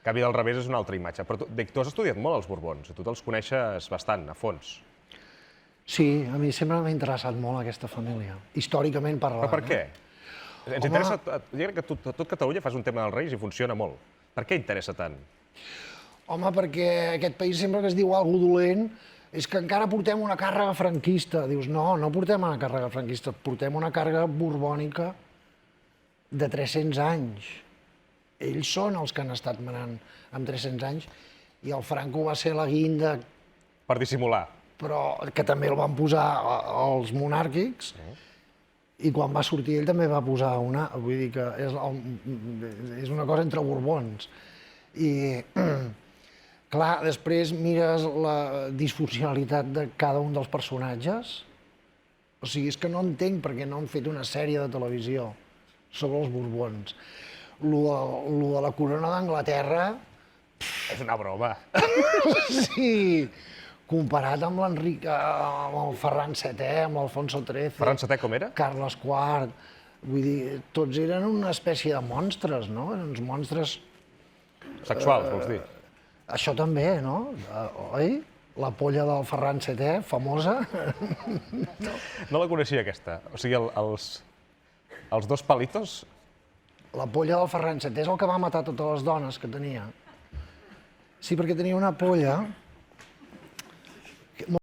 canvi del revés és una altra imatge. Però tu has estudiat molt els Borbons, i tu te'ls coneixes bastant, a fons. Sí, a mi sempre m'ha interessat molt aquesta família, històricament parlant. Però per què? Ens interessa... Jo crec que a tot Catalunya fas un tema dels Reis i funciona molt. Per què interessa tant? Home, perquè aquest país sempre que es diu alguna cosa dolent és que encara portem una càrrega franquista. Dius, no, no portem una càrrega franquista, portem una càrrega borbònica de 300 anys. Ells són els que han estat manant amb 300 anys i el Franco va ser la guinda... Per dissimular. Però que també el van posar els monàrquics i quan va sortir ell també va posar una... Vull dir que és una cosa entre borbons. I, clar, després mires la disfuncionalitat de cada un dels personatges. O sigui, és que no entenc per què no han fet una sèrie de televisió sobre els borbons. Lo de la corona d'Anglaterra... És una broma. Sí, comparat amb l'Enric, amb el Ferran VII, amb l'Alfonso XIII... Ferran VII com era? Carles IV... Vull dir, tots eren una espècie de monstres, no? Eren uns monstres... Sexuals, vols dir? Això també, no? Oi? La polla del Ferran VII, famosa. No la coneixia, aquesta. O sigui, els dos palitos... La polla del Ferran VII és el que va matar totes les dones que tenia. Sí, perquè tenia una polla